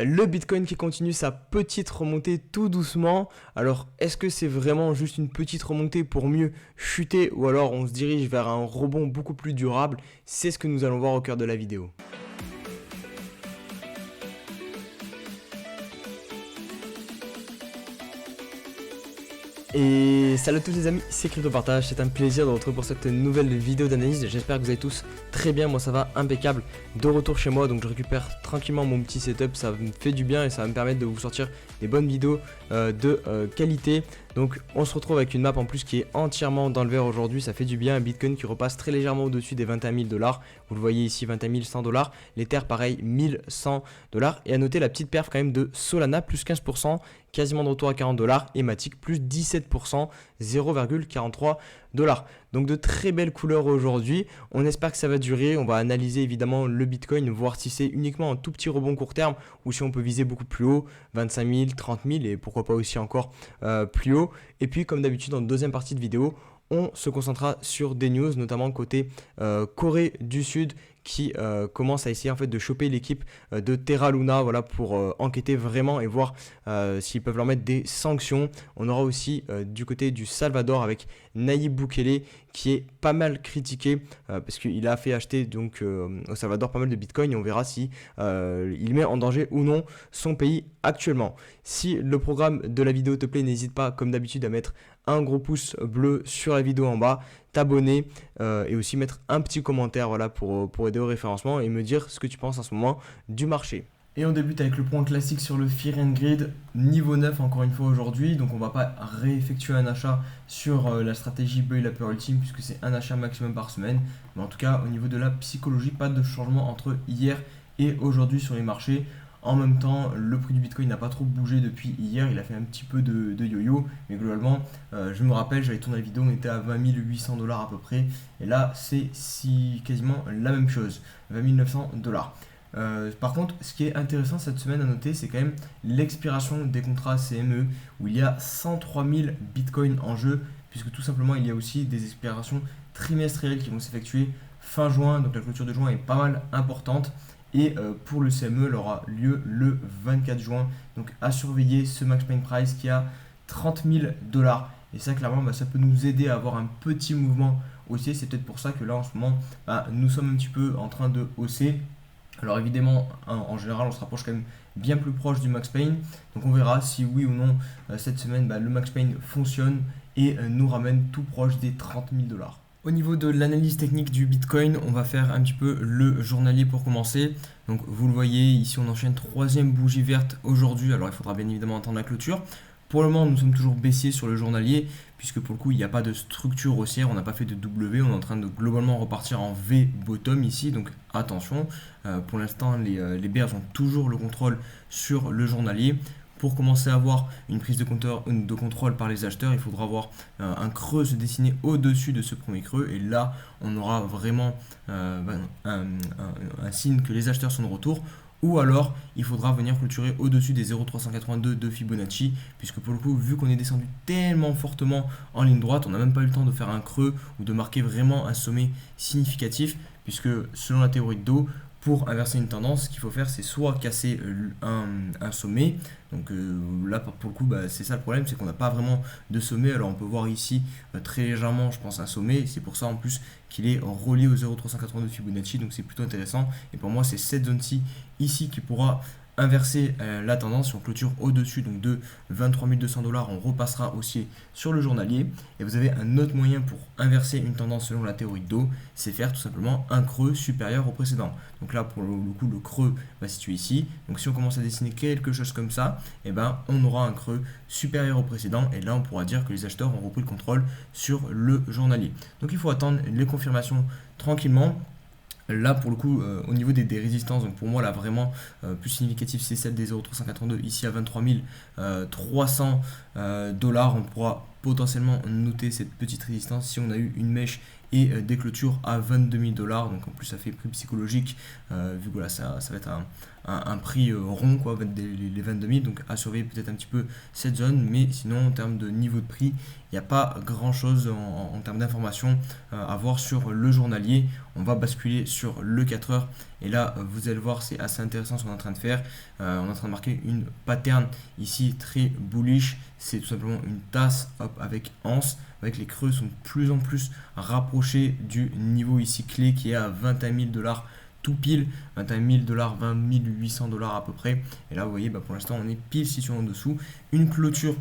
Le Bitcoin qui continue sa petite remontée tout doucement. Alors, est-ce que c'est vraiment juste une petite remontée pour mieux chuter ou alors on se dirige vers un rebond beaucoup plus durable? C'est ce que nous allons voir au cœur de la vidéo. Et salut à tous les amis, c'est CryptoPartage, c'est un plaisir de vous retrouver pour cette nouvelle vidéo d'analyse. J'espère que vous allez tous très bien, moi ça va impeccable. De retour chez moi, donc je récupère tranquillement mon petit setup, ça me fait du bien et ça va me permettre de vous sortir des bonnes vidéos de qualité. Donc on se retrouve avec une map en plus qui est entièrement dans le vert aujourd'hui, ça fait du bien. Un Bitcoin qui repasse très légèrement au-dessus des 21 000 $, vous le voyez ici 21 100 $, l'Ether pareil 1100 $, et à noter la petite perf quand même de Solana plus 15%, quasiment de retour à 40 $, et Matic plus 17%, 0,43 $. Donc de très belles couleurs aujourd'hui, on espère que ça va durer. On va analyser évidemment le Bitcoin, voir si c'est uniquement un tout petit rebond court terme ou si on peut viser beaucoup plus haut, 25 000, 30 000 et pourquoi pas aussi encore plus haut. Et puis comme d'habitude en deuxième partie de vidéo, on se concentrera sur des news, notamment côté Corée du Sud, qui commence à essayer en fait de choper l'équipe de Terra Luna, voilà, pour enquêter vraiment et voir s'ils peuvent leur mettre des sanctions. On aura aussi du côté du Salvador avec Nayib Bukele qui est pas mal critiqué parce qu'il a fait acheter donc au Salvador pas mal de Bitcoin et on verra si il met en danger ou non son pays actuellement. Si le programme de la vidéo te plaît, n'hésite pas comme d'habitude à mettre un gros pouce bleu sur la vidéo en bas, t'abonner et aussi mettre un petit commentaire, voilà, pour aider au référencement et me dire ce que tu penses en ce moment du marché. Et on débute avec le point classique sur le Fear and Greed, niveau 9 encore une fois aujourd'hui, donc on va pas réeffectuer un achat sur la stratégie Buy la peur ultime puisque c'est un achat maximum par semaine, mais en tout cas au niveau de la psychologie, pas de changement entre hier et aujourd'hui sur les marchés. En même temps, le prix du Bitcoin n'a pas trop bougé depuis hier, il a fait un petit peu de yo-yo, mais globalement, je me rappelle, j'avais tourné la vidéo, on était à 20 800 $ à peu près, et là c'est quasiment la même chose, 20 900 $. Par contre, ce qui est intéressant cette semaine à noter, c'est quand même l'expiration des contrats CME, où il y a 103 000 Bitcoins en jeu, puisque tout simplement il y a aussi des expirations trimestrielles qui vont s'effectuer fin juin, donc la clôture de juin est pas mal importante. Et pour le CME, elle aura lieu le 24 juin. Donc à surveiller ce Max Pain Price qui a 30 000 $. Et ça, clairement, ça peut nous aider à avoir un petit mouvement haussier. C'est peut-être pour ça que là, en ce moment, nous sommes un petit peu en train de hausser. Alors évidemment, en général, on se rapproche quand même bien plus proche du Max Pain. Donc on verra si oui ou non, cette semaine, le Max Pain fonctionne et nous ramène tout proche des 30 000 $. Au niveau de l'analyse technique du Bitcoin, on va faire un petit peu le journalier pour commencer. Donc vous le voyez, ici on enchaîne troisième bougie verte aujourd'hui. Alors il faudra bien évidemment attendre la clôture. Pour le moment, nous sommes toujours baissiers sur le journalier, puisque pour le coup, il n'y a pas de structure haussière, on n'a pas fait de W, on est en train de globalement repartir en V bottom ici, donc attention. Pour l'instant, les bears ont toujours le contrôle sur le journalier. Pour commencer à avoir une prise de contrôle par les acheteurs, il faudra avoir un creux se dessiner au-dessus de ce premier creux. Et là, on aura vraiment un signe que les acheteurs sont de retour. Ou alors, il faudra venir clôturer au-dessus des 0,382 de Fibonacci. Puisque pour le coup, vu qu'on est descendu tellement fortement en ligne droite, on n'a même pas eu le temps de faire un creux ou de marquer vraiment un sommet significatif. Puisque selon la théorie de dos, pour inverser une tendance, ce qu'il faut faire, c'est soit casser un sommet. Donc là, pour le coup, c'est ça le problème, c'est qu'on n'a pas vraiment de sommet. Alors on peut voir ici très légèrement, je pense, un sommet. C'est pour ça en plus qu'il est relié au 0,382 de Fibonacci. Donc c'est plutôt intéressant. Et pour moi, c'est cette zone-ci ici qui pourra inverser la tendance. Si on clôture au-dessus donc de 23 200 $, on repassera haussier sur le journalier. Et vous avez un autre moyen pour inverser une tendance selon la théorie de dos, c'est faire tout simplement un creux supérieur au précédent. Donc là, pour le coup, le creux va se situer ici. Donc si on commence à dessiner quelque chose comme ça, on aura un creux supérieur au précédent. Et là, on pourra dire que les acheteurs ont repris le contrôle sur le journalier. Donc il faut attendre les confirmations tranquillement. Là pour le coup au niveau des résistances, donc pour moi là vraiment plus significatif c'est celle des 0,382 ici à 23 300 $. On pourra potentiellement noter cette petite résistance si on a eu une mèche et des clôtures à 22 000 $. Donc en plus ça fait prix psychologique vu que voilà, ça va être un prix rond quoi, les 22 000. Donc à surveiller peut-être un petit peu cette zone, mais sinon en termes de niveau de prix, il n'y a pas grand chose en termes d'informations à voir sur le journalier. On va basculer sur le 4 heures Et là, vous allez voir, c'est assez intéressant ce qu'on est en train de faire. On est en train de marquer une pattern ici très bullish. C'est tout simplement une tasse hop, avec anse, avec les creux sont de plus en plus rapprochés du niveau ici clé qui est à 21 000 $ tout pile, 21 000 $, 20 800 $ à peu près. Et là, vous voyez, pour l'instant, on est pile situé en dessous. Une clôture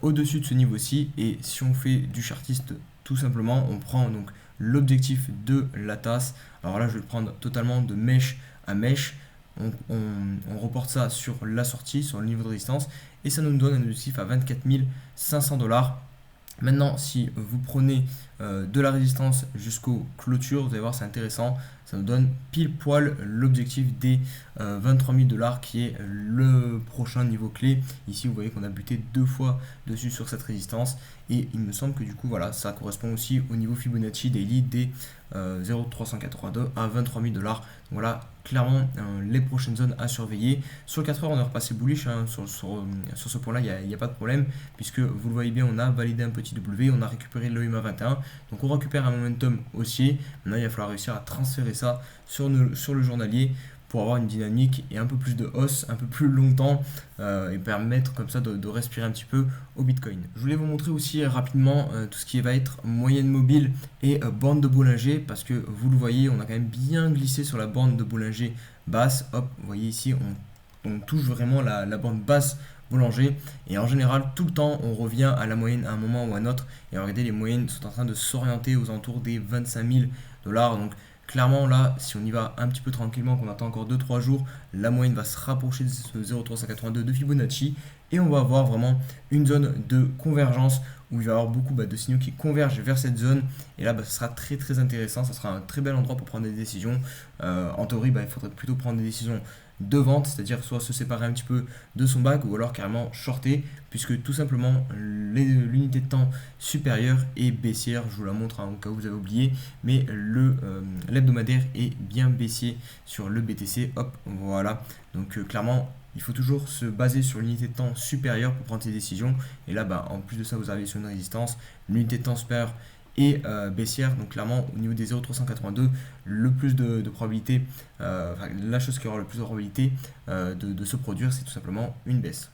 au-dessus de ce niveau-ci. Et si on fait du chartiste, tout simplement, on prend donc l'objectif de la tasse. Alors là, je vais le prendre totalement de mèche à mèche. On reporte ça sur la sortie, sur le niveau de résistance. Et ça nous donne un objectif à 24 500 $. Maintenant, si vous prenez de la résistance jusqu'aux clôtures, vous allez voir, c'est intéressant. Ça nous donne pile poil l'objectif des 23 000 $ qui est le prochain niveau clé. Ici, vous voyez qu'on a buté 2 fois dessus sur cette résistance. Et il me semble que du coup, voilà, ça correspond aussi au niveau Fibonacci daily des 0,382 à 23 000 $. Donc voilà, clairement, les prochaines zones à surveiller. Sur le 4 heures, on est repassé bullish. Sur ce point-là, il n'y a pas de problème. Puisque vous le voyez bien, on a validé un petit W. On a récupéré le EMA 21. Donc on récupère un momentum haussier. Maintenant, il va falloir réussir à transférer ça sur le journalier pour avoir une dynamique et un peu plus de hausse, un peu plus longtemps et permettre comme ça de respirer un petit peu au Bitcoin. Je voulais vous montrer aussi rapidement tout ce qui va être moyenne mobile et bande de Bollinger parce que vous le voyez, on a quand même bien glissé sur la bande de Bollinger basse. Hop, vous voyez ici, on touche vraiment la bande basse Bollinger et en général tout le temps on revient à la moyenne à un moment ou à un autre et regardez, les moyennes sont en train de s'orienter aux alentours des 25 000 $. Donc clairement là, si on y va un petit peu tranquillement, qu'on attend encore 2-3 jours, la moyenne va se rapprocher de ce 0,382 de Fibonacci et on va avoir vraiment une zone de convergence où il va y avoir beaucoup de signaux qui convergent vers cette zone et là ça sera très très intéressant, ça sera un très bel endroit pour prendre des décisions. En théorie, il faudrait plutôt prendre des décisions de vente, c'est-à-dire soit se séparer un petit peu de son bac ou alors carrément shorter, puisque tout simplement l'unité de temps supérieure est baissière. Je vous la montre au cas où vous avez oublié, mais l'hebdomadaire est bien baissier sur le BTC. Hop, voilà. Donc clairement, il faut toujours se baser sur l'unité de temps supérieure pour prendre ses décisions. Et là, en plus de ça, vous arrivez sur une résistance. L'unité de temps supérieure et baissière, donc clairement au niveau des 0,382, le plus de probabilité, la chose qui aura le plus de probabilité de se produire, c'est tout simplement une baisse.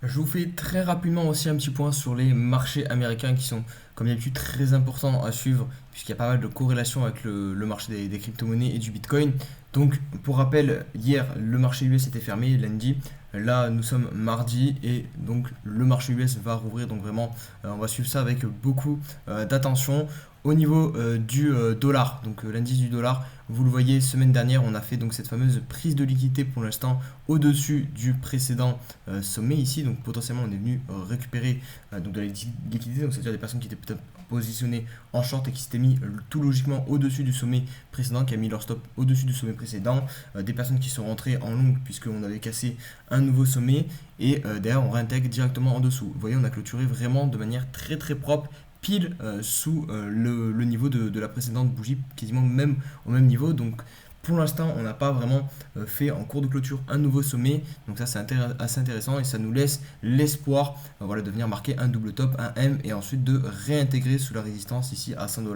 Je vous fais très rapidement aussi un petit point sur les marchés américains qui sont comme d'habitude très importants à suivre puisqu'il y a pas mal de corrélations avec le marché des crypto-monnaies et du Bitcoin. Donc pour rappel, hier le marché US était fermé lundi. Là nous sommes mardi et donc le marché US va rouvrir, donc vraiment on va suivre ça avec beaucoup d'attention. Au niveau du dollar, donc l'indice du dollar, vous le voyez, semaine dernière, on a fait donc cette fameuse prise de liquidité pour l'instant au-dessus du précédent sommet ici. Donc potentiellement, on est venu récupérer donc de la liquidité, donc c'est-à-dire des personnes qui étaient peut-être positionnées en short et qui s'étaient mis tout logiquement au-dessus du sommet précédent, qui a mis leur stop au-dessus du sommet précédent, des personnes qui sont rentrées en longue puisqu'on avait cassé un nouveau sommet et derrière on réintègre directement en dessous. Vous voyez, on a clôturé vraiment de manière très très propre, pile sous le niveau de la précédente bougie, quasiment même au même niveau. Donc pour l'instant, on n'a pas vraiment fait en cours de clôture un nouveau sommet. Donc ça, c'est assez intéressant et ça nous laisse l'espoir de venir marquer un double top, un M et ensuite de réintégrer sous la résistance ici à 100 $.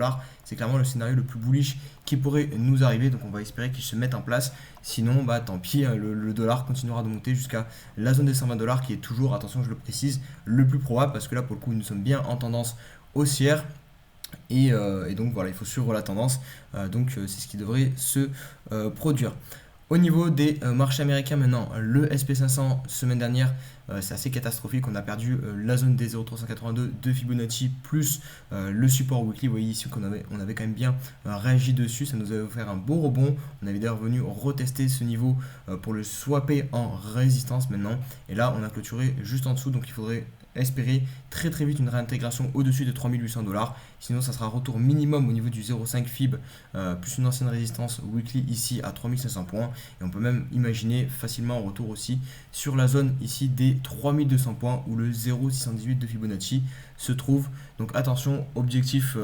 C'est clairement le scénario le plus bullish qui pourrait nous arriver. Donc on va espérer qu'il se mette en place. Sinon, tant pis, le dollar continuera de monter jusqu'à la zone des 120 $ qui est toujours, attention, je le précise, le plus probable parce que là, pour le coup, nous sommes bien en tendance haussière et donc voilà, il faut suivre la tendance, donc c'est ce qui devrait se produire. Au niveau des marchés américains maintenant, le SP500 semaine dernière, c'est assez catastrophique, on a perdu la zone des 0,382 de Fibonacci plus le support weekly. Vous voyez ici qu'on avait quand même bien réagi dessus, ça nous avait offert un beau rebond, on avait d'ailleurs venu retester ce niveau pour le swapper en résistance maintenant, et là on a clôturé juste en dessous, donc il faudrait espérer très très vite une réintégration au-dessus de 3800 $. Sinon, ça sera retour minimum au niveau du 0,5 Fib, plus une ancienne résistance weekly ici à 3500 points. Et on peut même imaginer facilement un retour aussi sur la zone ici des 3200 points où le 0,618 de Fibonacci se trouve. Donc attention, objectif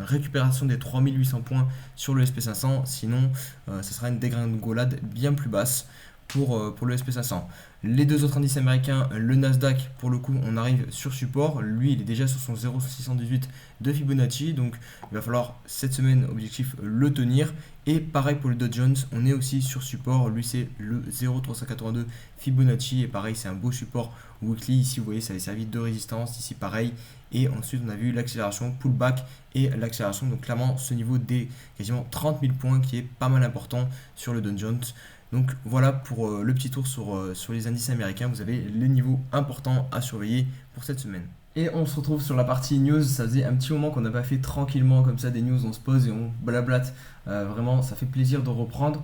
récupération des 3800 points sur le SP500. Sinon, ça sera une dégringolade bien plus basse. pour le SP500. Les deux autres indices américains, le Nasdaq, pour le coup, on arrive sur support. Lui, il est déjà sur son 0,618 de Fibonacci. Donc, il va falloir cette semaine, objectif, le tenir. Et pareil pour le Dow Jones, on est aussi sur support. Lui, c'est le 0,382 Fibonacci. Et pareil, c'est un beau support weekly. Ici, vous voyez, ça avait servi de résistance. Ici, pareil. Et ensuite, on a vu l'accélération, pullback et l'accélération. Donc, clairement, ce niveau des quasiment 30 000 points qui est pas mal important sur le Dow Jones. Donc voilà pour le petit tour sur les indices américains. Vous avez les niveaux importants à surveiller pour cette semaine. Et on se retrouve sur la partie news. Ça faisait un petit moment qu'on n'a pas fait tranquillement comme ça des news. On se pose et on blablate. Vraiment, ça fait plaisir de reprendre.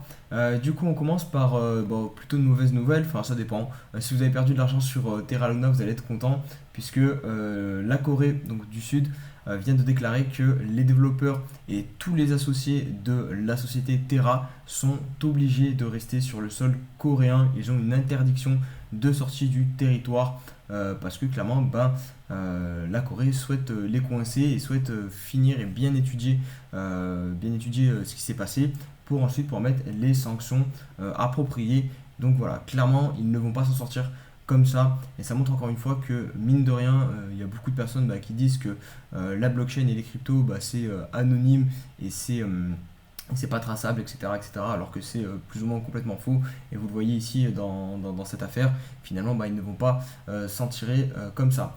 Du coup, on commence par plutôt de mauvaises nouvelles. Enfin, ça dépend. Si vous avez perdu de l'argent sur Terra Luna, vous allez être content puisque la Corée donc, du Sud vient de déclarer que les développeurs et tous les associés de la société Terra sont obligés de rester sur le sol coréen. Ils ont une interdiction de sortie du territoire parce que clairement la Corée souhaite les coincer et souhaite finir et bien étudier ce qui s'est passé pour ensuite pouvoir mettre les sanctions appropriées. Donc voilà, clairement ils ne vont pas s'en sortir comme ça, et ça montre encore une fois que mine de rien, il y a beaucoup de personnes qui disent que la blockchain et les cryptos c'est anonyme et c'est pas traçable, etc. Alors que c'est plus ou moins complètement faux. Et vous le voyez ici dans cette affaire, finalement ils ne vont pas s'en tirer comme ça.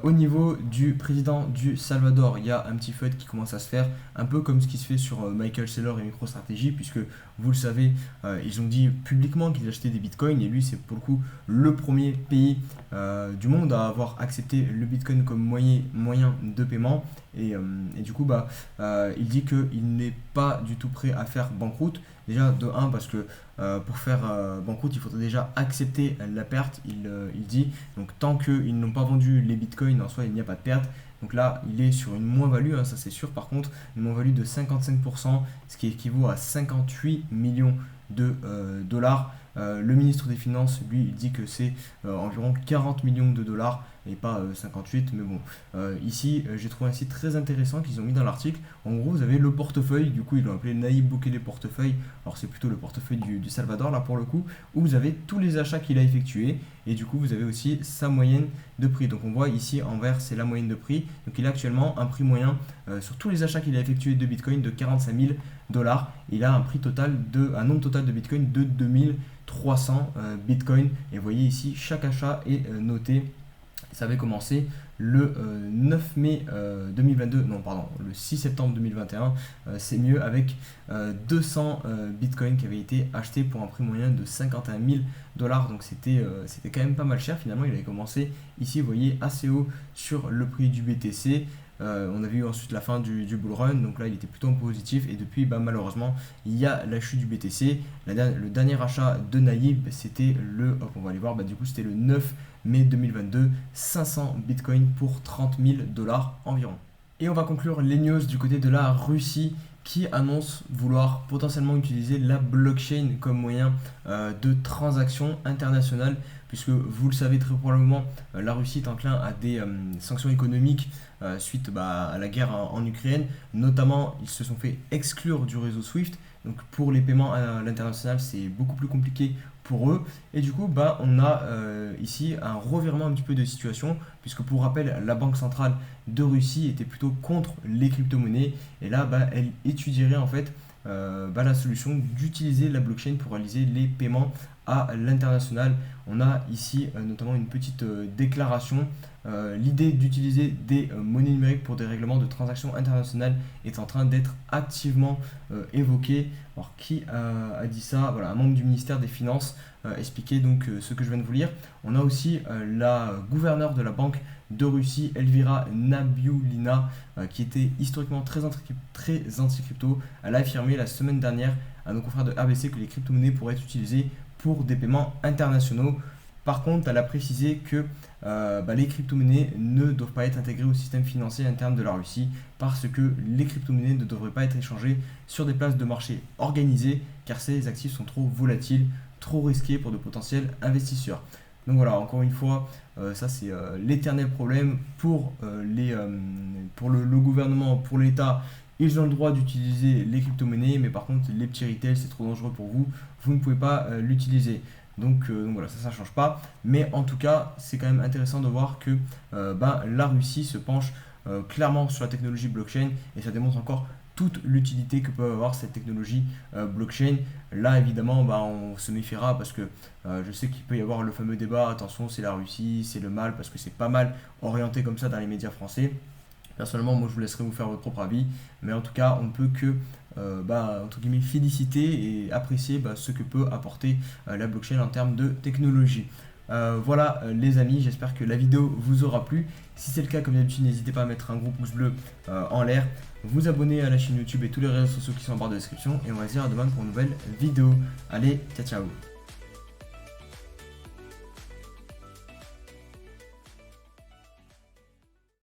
Au niveau du président du Salvador, il y a un petit feuille qui commence à se faire, un peu comme ce qui se fait sur Michael Saylor et MicroStrategy, puisque vous le savez, ils ont dit publiquement qu'ils achetaient des bitcoins, et lui c'est pour le coup le premier pays du monde à avoir accepté le bitcoin comme moyen de paiement. Et du coup, il dit qu'il n'est pas du tout prêt à faire banqueroute. Déjà, de 1, parce que pour faire banqueroute, il faudrait déjà accepter la perte, il dit. Donc, tant qu'ils n'ont pas vendu les bitcoins, en soi, il n'y a pas de perte. Donc là, il est sur une moins-value, ça c'est sûr. Par contre, une moins-value de 55%, ce qui équivaut à 58 millions de dollars. Le ministre des Finances, lui, il dit que c'est environ 40 millions de dollars et pas 58. Mais bon, ici, j'ai trouvé un site très intéressant qu'ils ont mis dans l'article. En gros, vous avez le portefeuille, du coup, ils l'ont appelé Nayib Bukele portefeuille. Alors, c'est plutôt le portefeuille du Salvador, là, pour le coup, où vous avez tous les achats qu'il a effectués. Et du coup, vous avez aussi sa moyenne de prix. Donc, on voit ici, en vert, c'est la moyenne de prix. Donc, il a actuellement un prix moyen sur tous les achats qu'il a effectués de Bitcoin de 45 000 dollars. Il a un nombre total de Bitcoin de 2300 Bitcoin. Et vous voyez ici, chaque achat est noté. Ça avait commencé le 9 mai 2022, non pardon, le 6 septembre 2021, c'est mieux, avec 200 bitcoins qui avaient été achetés pour un prix moyen de 51 000 dollars. Donc c'était quand même pas mal cher. Finalement, il avait commencé ici, vous voyez, assez haut sur le prix du BTC. On a vu ensuite la fin du bull run, donc là il était plutôt en positif, et depuis malheureusement il y a la chute du BTC. Le dernier achat de Nayib, c'était on va aller voir, du coup c'était le 9 mai 2022, 500 bitcoins pour 30 000 dollars environ. Et on va conclure les news du côté de la Russie, qui annonce vouloir potentiellement utiliser la blockchain comme moyen de transaction internationale, puisque vous le savez très probablement, la Russie est enclin à des sanctions économiques suite à la guerre en Ukraine. Notamment, ils se sont fait exclure du réseau SWIFT. Donc pour les paiements à l'international, c'est beaucoup plus compliqué pour eux. Et du coup, on a ici un revirement un petit peu de situation, puisque pour rappel, la Banque centrale de Russie était plutôt contre les crypto-monnaies. Et là, elle étudierait en fait la solution d'utiliser la blockchain pour réaliser les paiements à l'international. On a ici notamment une petite déclaration. L'idée d'utiliser des monnaies numériques pour des règlements de transactions internationales est en train d'être activement évoquée. Alors qui a dit ça? Voilà, un membre du ministère des Finances expliquait donc ce que je viens de vous lire. On a aussi la gouverneure de la Banque de Russie, Elvira Nabiullina, qui était historiquement très anti-crypto. Elle a affirmé la semaine dernière à nos confrères de RBC que les crypto-monnaies pourraient être utilisées pour des paiements internationaux. Par contre, elle a précisé que les crypto-monnaies ne doivent pas être intégrées au système financier interne de la Russie, parce que les crypto-monnaies ne devraient pas être échangées sur des places de marché organisées, car ces actifs sont trop volatiles, trop risqués pour de potentiels investisseurs. Donc voilà, encore une fois, ça c'est l'éternel problème pour le gouvernement, pour l'État. Ils ont le droit d'utiliser les crypto-monnaies, mais par contre les petits retail, c'est trop dangereux pour vous, vous ne pouvez pas l'utiliser. Donc voilà, ça change pas. Mais en tout cas, c'est quand même intéressant de voir que la Russie se penche clairement sur la technologie blockchain et ça démontre encore toute l'utilité que peut avoir cette technologie blockchain. Là, évidemment, on se méfiera parce que je sais qu'il peut y avoir le fameux débat, attention, c'est la Russie, c'est le mal, parce que c'est pas mal orienté comme ça dans les médias français. Personnellement, moi, je vous laisserai vous faire votre propre avis, mais en tout cas, on ne peut que entre guillemets, féliciter et apprécier ce que peut apporter la blockchain en termes de technologie. Voilà les amis, j'espère que la vidéo vous aura plu. Si c'est le cas, comme d'habitude, n'hésitez pas à mettre un gros pouce bleu en l'air, vous abonner à la chaîne YouTube et tous les réseaux sociaux qui sont en barre de description. Et on va se dire à demain pour une nouvelle vidéo. Allez, ciao ciao.